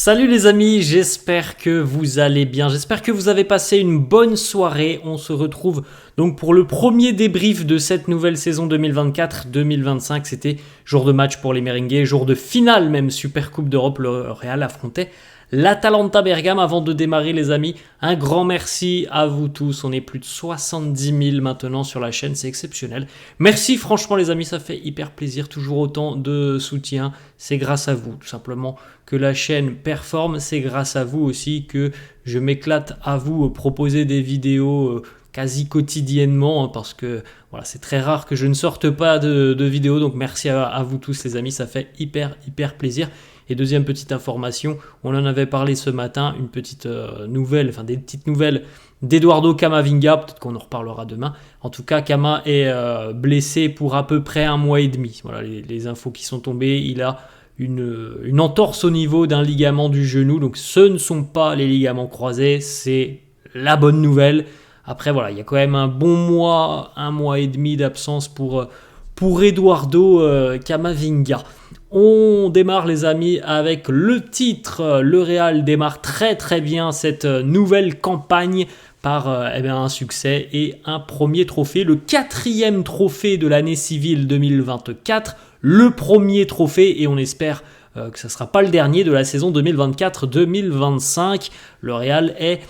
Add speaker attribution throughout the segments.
Speaker 1: Salut les amis, j'espère que vous allez bien, j'espère que vous avez passé une bonne soirée. On se retrouve donc pour le premier débrief de cette nouvelle saison 2024-2025. C'était jour de match pour les Merengues, jour de finale même, Super Coupe d'Europe. Le Real affrontait l'Atalanta Bergame. Avant de démarrer les amis, un grand merci à vous tous. On est plus de 70 000 maintenant sur la chaîne, c'est exceptionnel. Merci franchement les amis, ça fait hyper plaisir, toujours autant de soutien. C'est grâce à vous tout simplement que la chaîne performe, c'est grâce à vous aussi que je m'éclate à vous proposer des vidéos quasi quotidiennement, parce que voilà, c'est très rare que je ne sorte pas de vidéos, donc merci à vous tous les amis, ça fait hyper plaisir. Et deuxième petite information, on en avait parlé ce matin, une petite nouvelle, enfin des petites nouvelles d'Eduardo Camavinga, peut-être qu'on en reparlera demain. En tout cas, Cama est blessé pour à peu près 1 mois et demi. Voilà les infos qui sont tombées, il a une entorse au niveau d'un ligament du genou, donc ce ne sont pas les ligaments croisés, c'est la bonne nouvelle. Après voilà, il y a quand même un bon mois, 1 mois et demi d'absence pour Eduardo Camavinga. On démarre les amis avec le titre. Le Real démarre très bien cette nouvelle campagne par un succès et un premier trophée, le 4e trophée de l'année civile 2024, le premier trophée et on espère que ça ne sera pas le dernier de la saison 2024-2025. Le Real est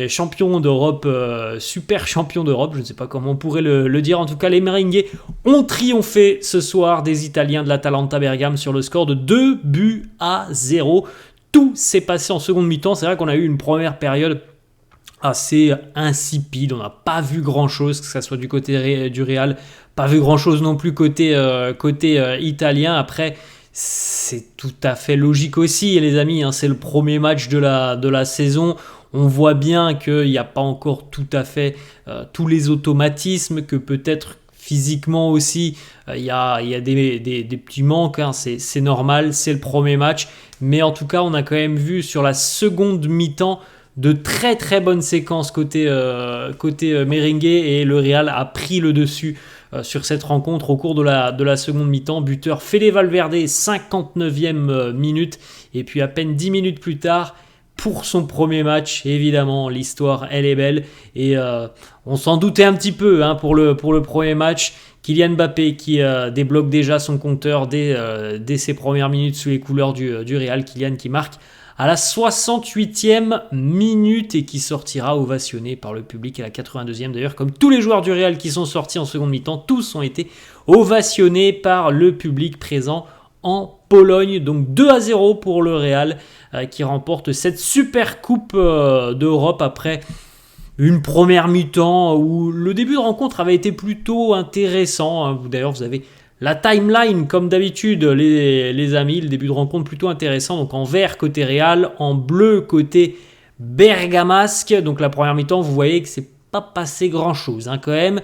Speaker 1: champion d'Europe, super champion d'Europe, je ne sais pas comment on pourrait le dire. En tout cas, les Merengues ont triomphé ce soir des Italiens de l'Atalanta Bergame sur le score de 2-0. Tout s'est passé en seconde mi-temps. C'est vrai qu'on a eu une première période assez insipide, on n'a pas vu grand chose, que ce soit du côté du Real, pas vu grand chose non plus côté italien. Après, c'est tout à fait logique aussi les amis, hein, c'est le premier match de la saison, on voit bien qu'il n'y a pas encore tout à fait tous les automatismes, que peut-être physiquement aussi il y a des petits manques, hein, c'est normal, c'est le premier match, mais en tout cas on a quand même vu sur la seconde mi-temps de très bonnes séquences côté Merengue, et le Real a pris le dessus sur cette rencontre au cours de la seconde mi-temps. Buteur Fede Valverde, 59e minute, et puis à peine 10 minutes plus tard, pour son premier match, évidemment, l'histoire elle est belle, et on s'en doutait un petit peu pour le premier match. Kylian Mbappé qui débloque déjà son compteur dès ses premières minutes sous les couleurs du Real. Kylian qui marque à la 68e minute et qui sortira ovationné par le public à la 82e. D'ailleurs, comme tous les joueurs du Real qui sont sortis en seconde mi-temps, tous ont été ovationnés par le public présent en Pologne. Donc 2-0 pour le Real qui remporte cette super coupe d'Europe après une première mi-temps où le début de rencontre avait été plutôt intéressant. D'ailleurs, vous avez la timeline, comme d'habitude, les amis, le début de rencontre plutôt intéressant. Donc en vert côté Real, en bleu côté bergamasque. Donc la première mi-temps, vous voyez que c'est pas passé grand-chose quand même.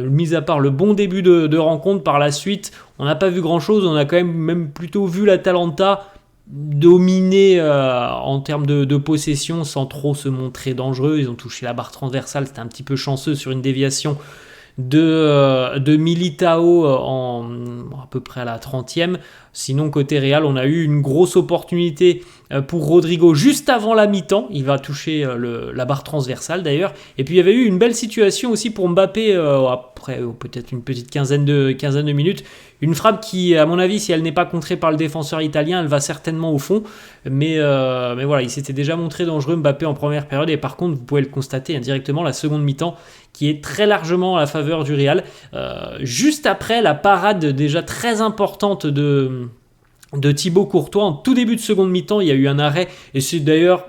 Speaker 1: Mis à part le bon début de rencontre, par la suite, on n'a pas vu grand-chose. On a quand même plutôt vu l'Atalanta dominer en termes de possession sans trop se montrer dangereux. Ils ont touché la barre transversale, c'était un petit peu chanceux sur une déviation de Militao à peu près à la 30e. Sinon côté Real, on a eu une grosse opportunité pour Rodrigo juste avant la mi-temps, il va toucher la barre transversale d'ailleurs, et puis il y avait eu une belle situation aussi pour Mbappé après peut-être une petite quinzaine de minutes, une frappe qui, à mon avis, si elle n'est pas contrée par le défenseur italien, elle va certainement au fond, mais voilà, il s'était déjà montré dangereux Mbappé en première période, et par contre vous pouvez le constater indirectement, la seconde mi-temps qui est très largement à la faveur du Real. Juste après la parade déjà très importante de Thibaut Courtois en tout début de seconde mi-temps, il y a eu un arrêt, et c'est d'ailleurs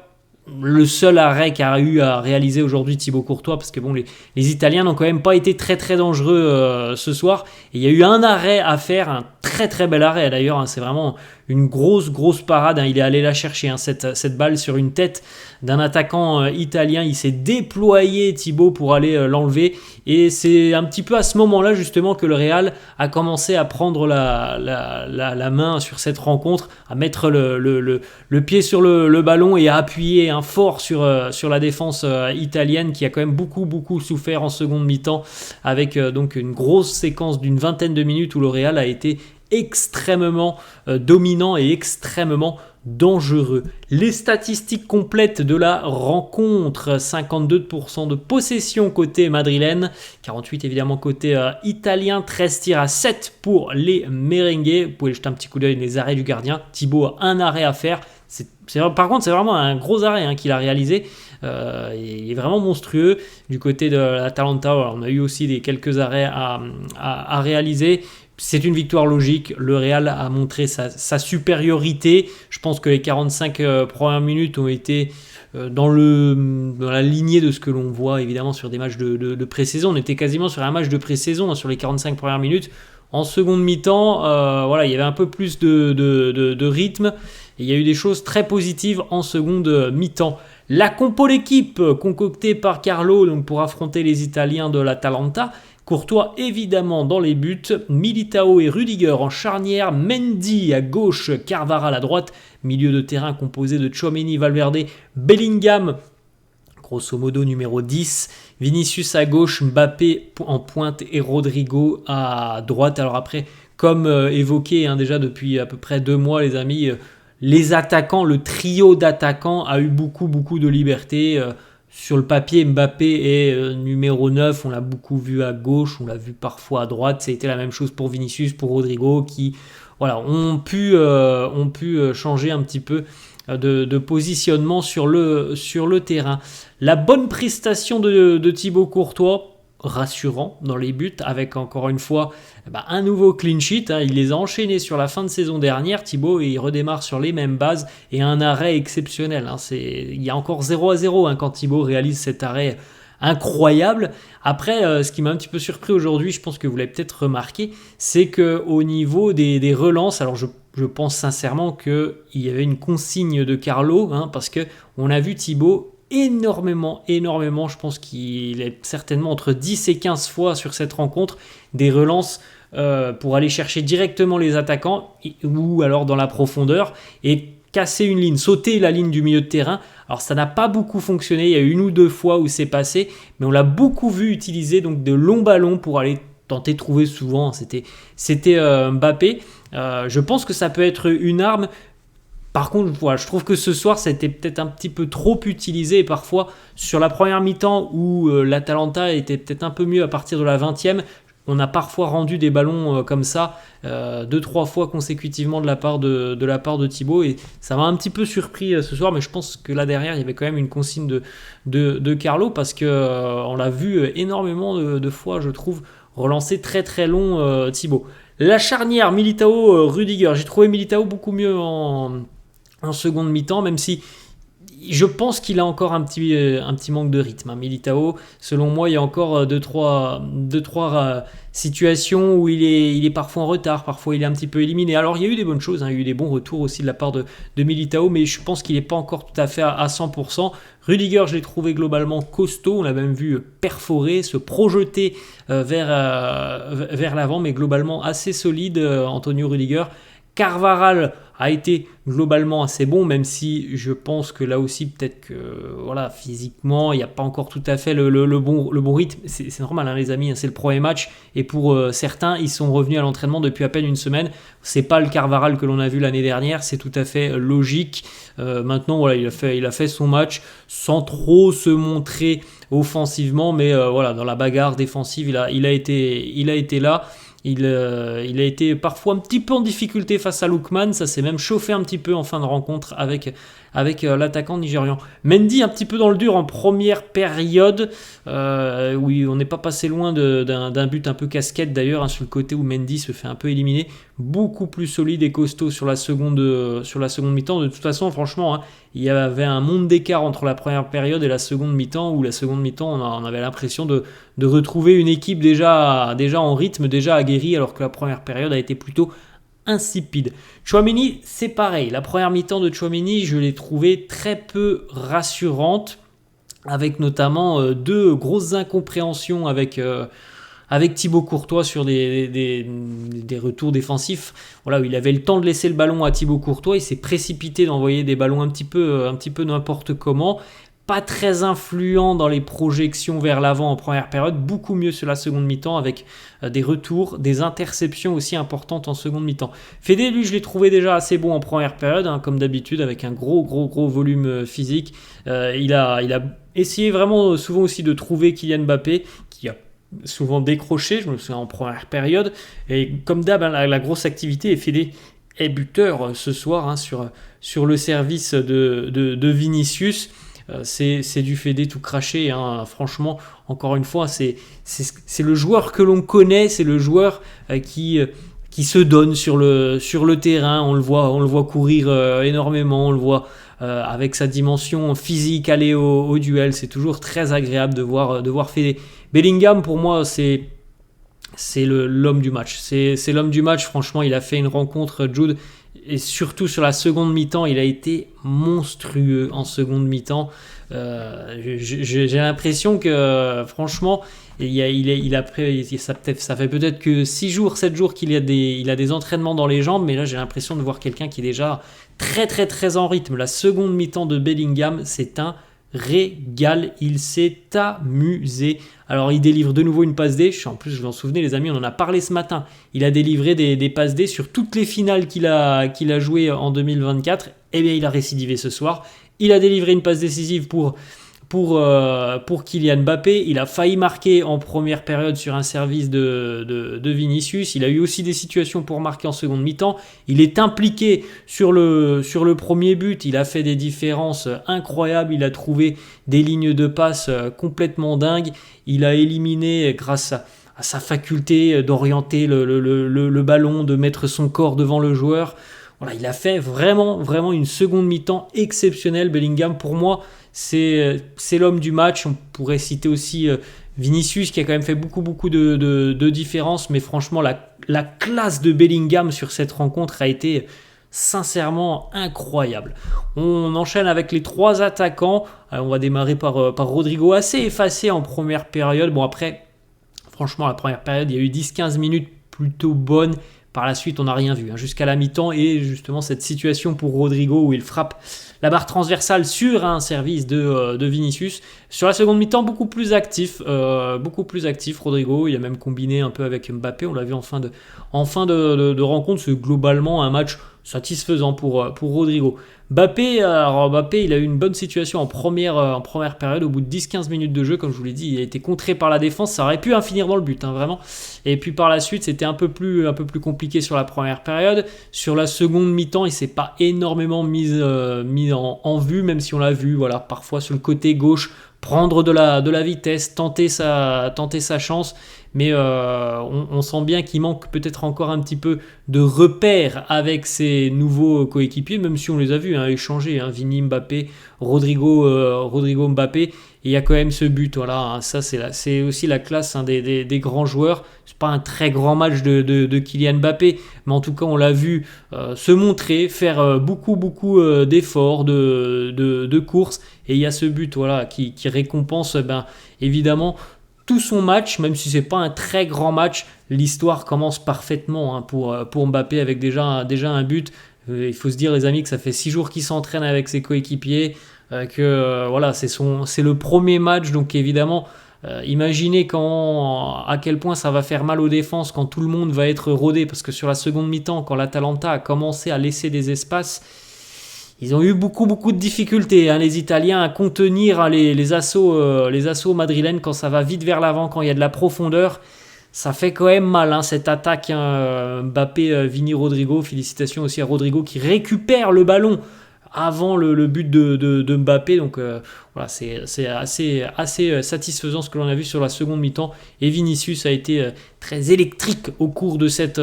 Speaker 1: le seul arrêt qu'a eu à réaliser aujourd'hui Thibaut Courtois, parce que bon, les Italiens n'ont quand même pas été très dangereux ce soir, et il y a eu un arrêt à faire, un très bel arrêt d'ailleurs, c'est vraiment une grosse parade, il est allé la chercher, cette balle sur une tête d'un attaquant italien, il s'est déployé Thibaut pour aller l'enlever, et c'est un petit peu à ce moment-là justement que le Real a commencé à prendre la main sur cette rencontre, à mettre le pied sur le ballon et à appuyer fort sur la défense italienne qui a quand même beaucoup souffert en seconde mi-temps, avec donc une grosse séquence d'une vingtaine de minutes où le Real a été extrêmement dominant et extrêmement dangereux. Les statistiques complètes de la rencontre: 52% de possession côté madrilène, 48% évidemment côté italien, 13 tirs à 7 pour les merengues. Vous pouvez jeter un petit coup d'œil les arrêts du gardien. Thibaut a un arrêt à faire. Par contre, c'est vraiment un gros arrêt qu'il a réalisé. Il est vraiment monstrueux. Du côté de l'Atalanta, on a eu aussi quelques arrêts à réaliser. C'est une victoire logique. Le Real a montré sa supériorité. Je pense que les 45 premières minutes ont été dans la lignée de ce que l'on voit évidemment sur des matchs de pré-saison. On était quasiment sur un match de pré-saison sur les 45 premières minutes. En seconde mi-temps, il y avait un peu plus de rythme. Et il y a eu des choses très positives en seconde mi-temps. La compo d'équipe concoctée par Carlo donc pour affronter les Italiens de l'Atalanta: Courtois évidemment dans les buts, Militao et Rudiger en charnière, Mendy à gauche, Carvajal à droite, milieu de terrain composé de Tchouaméni, Valverde, Bellingham, grosso modo numéro 10, Vinicius à gauche, Mbappé en pointe et Rodrigo à droite. Alors après, comme évoqué déjà depuis à peu près 2 mois les amis, les attaquants, le trio d'attaquants a eu beaucoup de liberté. Sur le papier, Mbappé est numéro 9, on l'a beaucoup vu à gauche, on l'a vu parfois à droite. Ça a été la même chose pour Vinicius, pour Rodrigo, qui ont pu changer un petit peu de positionnement sur le terrain. La bonne prestation de Thibaut Courtois, rassurant dans les buts, avec encore une fois un nouveau clean sheet. Il les a enchaînés sur la fin de saison dernière, Thibaut, et il redémarre sur les mêmes bases, et un arrêt exceptionnel. Il y a encore 0-0 quand Thibaut réalise cet arrêt incroyable. Après, ce qui m'a un petit peu surpris aujourd'hui, je pense que vous l'avez peut-être remarqué, c'est qu'au niveau des relances, alors je pense sincèrement qu'il y avait une consigne de Carlo, parce qu'on a vu Thibaut énormément, je pense qu'il est certainement entre 10 et 15 fois sur cette rencontre, des relances pour aller chercher directement les attaquants ou alors dans la profondeur et casser une ligne, sauter la ligne du milieu de terrain. Alors ça n'a pas beaucoup fonctionné, il y a 1 ou 2 fois où c'est passé, mais on l'a beaucoup vu utiliser donc de longs ballons pour aller tenter de trouver, souvent c'était Mbappé. Je pense que ça peut être une arme. Par contre, je trouve que ce soir, ça a été peut-être un petit peu trop utilisé. Et parfois, sur la première mi-temps, où l'Atalanta était peut-être un peu mieux à partir de la 20e, on a parfois rendu des ballons comme ça 2-3 fois consécutivement de la part de Thibaut. Et ça m'a un petit peu surpris ce soir. Mais je pense que là derrière, il y avait quand même une consigne de Carlo. Parce qu'on l'a vu énormément de fois, je trouve, relancer très très long Thibaut. La charnière Militao-Rudiger. J'ai trouvé Militao beaucoup mieux en seconde mi-temps, même si je pense qu'il a encore un petit manque de rythme. Militao, selon moi, il y a encore 2-3 situations où il est parfois en retard, parfois il est un petit peu éliminé. Alors il y a eu des bonnes choses, il y a eu des bons retours aussi de la part de Militao, mais je pense qu'il n'est pas encore tout à fait à 100%. Rudiger, je l'ai trouvé globalement costaud, on l'a même vu perforer, se projeter vers l'avant, mais globalement assez solide, Antonio Rudiger. Carvajal a été globalement assez bon, même si je pense que là aussi peut-être que physiquement il n'y a pas encore tout à fait le bon rythme. C'est normal les amis, c'est le premier match et pour certains ils sont revenus à l'entraînement depuis à peine une semaine. C'est pas le Carvajal que l'on a vu l'année dernière, c'est tout à fait logique. Maintenant il a fait son match sans trop se montrer offensivement, mais dans la bagarre défensive il a été là. Il a été parfois un petit peu en difficulté face à Lookman, ça s'est même chauffé un petit peu en fin de rencontre avec l'attaquant nigérian. Mendy un petit peu dans le dur en première période, oui, on n'est pas passé loin d'un but un peu casquette d'ailleurs, sur le côté où Mendy se fait un peu éliminer. Beaucoup plus solide et costaud sur la seconde mi-temps. De toute façon, franchement, il y avait un monde d'écart entre la première période et la seconde mi-temps, où la seconde mi-temps, on avait l'impression de retrouver une équipe déjà en rythme, déjà aguerrie, alors que la première période a été plutôt insipide. Tchouaméni, c'est pareil. La première mi-temps de Tchouaméni, je l'ai trouvée très peu rassurante, avec notamment 2 grosses incompréhensions avec Thibaut Courtois sur des retours défensifs. Où il avait le temps de laisser le ballon à Thibaut Courtois, il s'est précipité d'envoyer des ballons un petit peu n'importe comment. pas très influent dans les projections vers l'avant en première période, beaucoup mieux sur la seconde mi-temps avec des retours, des interceptions aussi importantes en seconde mi-temps. Fede, lui, je l'ai trouvé déjà assez bon en première période, comme d'habitude, avec un gros volume physique. Il a essayé vraiment souvent aussi de trouver Kylian Mbappé, qui a souvent décroché, je me souviens en première période, et comme d'hab, la grosse activité, et Fede est buteur ce soir sur le service de Vinicius. C'est du Fede tout craché, franchement, encore une fois, c'est le joueur que l'on connaît, c'est le joueur qui se donne sur le terrain. On le voit courir énormément, on le voit avec sa dimension physique aller au duel. C'est toujours très agréable de voir Fede. Bellingham, pour moi, c'est l'homme du match. C'est l'homme du match, franchement, il a fait une rencontre, Jude, et surtout sur la seconde mi-temps, il a été monstrueux en seconde mi-temps. J'ai l'impression que, franchement, ça fait peut-être que 6 jours, 7 jours qu'il il a des entraînements dans les jambes, mais là j'ai l'impression de voir quelqu'un qui est déjà très très très en rythme. La seconde mi-temps de Bellingham, c'est un régal, il s'est amusé. Alors il délivre de nouveau une passe D, en plus je m'en souvenais les amis, on en a parlé ce matin, il a délivré des passes D sur toutes les finales qu'il a jouées en 2024, et bien il a récidivé ce soir, il a délivré une passe décisive pour Kylian Mbappé, il a failli marquer en première période sur un service de Vinicius, il a eu aussi des situations pour marquer en seconde mi-temps, il est impliqué sur le premier but, il a fait des différences incroyables, il a trouvé des lignes de passe complètement dingues, il a éliminé grâce à sa faculté d'orienter le ballon, de mettre son corps devant le joueur. Voilà, il a fait vraiment une seconde mi-temps exceptionnelle. Bellingham, pour moi, c'est l'homme du match. On pourrait citer aussi Vinicius qui a quand même fait beaucoup de différences, mais franchement la classe de Bellingham sur cette rencontre a été sincèrement incroyable. On enchaîne avec les 3 attaquants. On va démarrer par Rodrigo, assez effacé en première période. Bon, après, franchement, la première période, il y a eu 10-15 minutes plutôt bonnes. Par la suite, on n'a rien vu jusqu'à la mi-temps, et justement cette situation pour Rodrigo où il frappe la barre transversale sur un service de Vinicius. Sur la seconde mi-temps, beaucoup plus actif Rodrigo. Il a même combiné un peu avec Mbappé, on l'a vu en fin de rencontre. C'est globalement un match satisfaisant pour Rodrigo. Mbappé, il a eu une bonne situation en première période. Au bout de 10-15 minutes de jeu, comme je vous l'ai dit, il a été contré par la défense. Ça aurait pu finir dans le but, vraiment. Et puis par la suite, c'était un peu plus compliqué sur la première période. Sur la seconde mi-temps, il s'est pas énormément mis en vue, même si on l'a vu, voilà, parfois sur le côté gauche, prendre de la vitesse, tenter sa chance. Mais on sent bien qu'il manque peut-être encore un petit peu de repères avec ses nouveaux coéquipiers, même si on les a vus échanger, Vini, Mbappé, Rodrigo Mbappé, et il y a quand même ce but, voilà, ça c'est aussi la classe des grands joueurs. C'est pas un très grand match de Kylian Mbappé, mais en tout cas on l'a vu se montrer, faire beaucoup d'efforts, de courses, et il y a ce but, voilà, qui récompense évidemment tout son match. Même si c'est pas un très grand match, l'histoire commence parfaitement pour Mbappé avec déjà un but. Il faut se dire, les amis, que ça fait 6 jours qu'il s'entraîne avec ses coéquipiers, voilà, c'est le premier match, donc évidemment imaginez à quel point ça va faire mal aux défenses quand tout le monde va être rodé, parce que sur la seconde mi-temps, quand l'Atalanta a commencé à laisser des espaces, ils ont eu beaucoup de difficultés, les Italiens, à contenir les assauts madrilènes quand ça va vite vers l'avant, quand il y a de la profondeur. Ça fait quand même mal, cette attaque, Mbappé, Vini, Rodrigo. Félicitations aussi à Rodrigo qui récupère le ballon avant le but de Mbappé. Donc voilà, c'est assez satisfaisant ce que l'on a vu sur la seconde mi-temps. Et Vinicius a été très électrique au cours de cette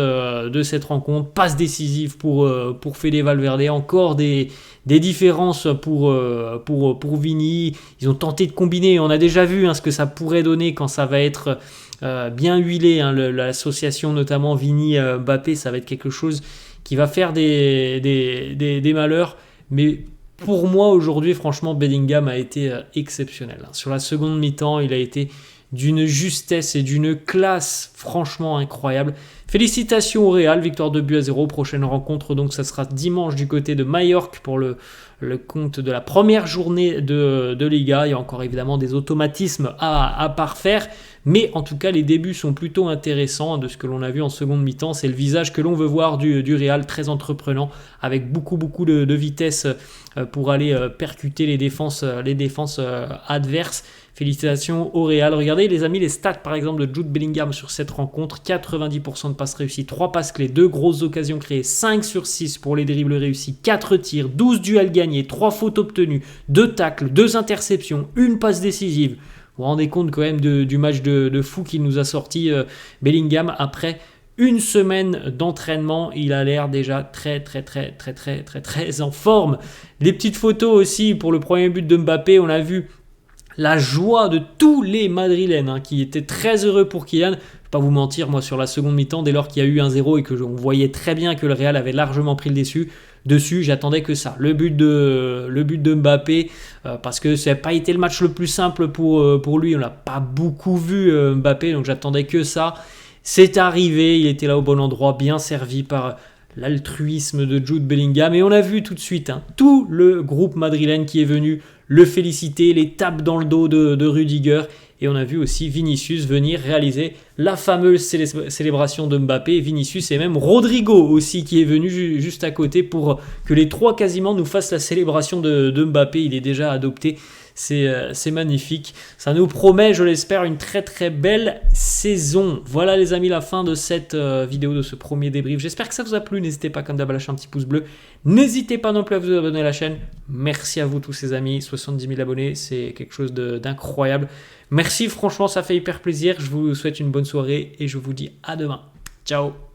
Speaker 1: rencontre. Passe décisive pour Fede Valverde. Encore des différences pour Vini. Ils ont tenté de combiner. On a déjà vu ce que ça pourrait donner quand ça va être bien huilé. L'association notamment Vini-Mbappé, ça va être quelque chose qui va faire des malheurs. Mais pour moi aujourd'hui, franchement, Bellingham a été exceptionnel. Sur la seconde mi-temps, il a été d'une justesse et d'une classe franchement incroyable. Félicitations au Real, victoire 2-0. Prochaine rencontre, donc ça sera dimanche du côté de Majorque pour le compte de la première journée de Liga. Il y a encore évidemment des automatismes à parfaire. Mais en tout cas, les débuts sont plutôt intéressants de ce que l'on a vu en seconde mi-temps. C'est le visage que l'on veut voir du Real, très entreprenant, avec beaucoup de vitesse pour aller percuter les défenses adverses. Félicitations au Real. Regardez les amis, les stats par exemple de Jude Bellingham sur cette rencontre. 90% de passes réussies, 3 passes clés, 2 grosses occasions créées, 5 sur 6 pour les dribbles réussis, 4 tirs, 12 duels gagnés, 3 fautes obtenues, 2 tacles, 2 interceptions, 1 passe décisive. Vous vous rendez compte quand même du match de fou qu'il nous a sorti Bellingham après une semaine d'entraînement. Il a l'air déjà très en forme. Les petites photos aussi pour le premier but de Mbappé. On a vu la joie de tous les Madrilènes qui étaient très heureux pour Kylian. Je ne vais pas vous mentir, moi sur la seconde mi-temps, dès lors qu'il y a eu 1-0 et que on voyait très bien que le Real avait largement pris le dessus, j'attendais que ça, le but de Mbappé, parce que ça n'a pas été le match le plus simple pour lui, on l'a pas beaucoup vu Mbappé, donc j'attendais que ça. C'est arrivé, il était là au bon endroit, bien servi par l'altruisme de Jude Bellingham, et on a vu tout de suite tout le groupe madrilène qui est venu le féliciter, les tapes dans le dos de Rudiger. Et on a vu aussi Vinicius venir réaliser la fameuse célébration de Mbappé. Vinicius et même Rodrigo aussi qui est venu juste à côté pour que les trois quasiment nous fassent la célébration de Mbappé. Il est déjà adopté. C'est magnifique. Ça nous promet, je l'espère, une très belle saison. Voilà les amis, la fin de cette vidéo, de ce premier débrief. J'espère que ça vous a plu. N'hésitez pas comme d'hab à lâcher un petit pouce bleu. N'hésitez pas non plus à vous abonner à la chaîne. Merci à vous tous ces amis. 70 000 abonnés, c'est quelque chose d'incroyable. Merci, franchement, ça fait hyper plaisir. Je vous souhaite une bonne soirée et je vous dis à demain. Ciao.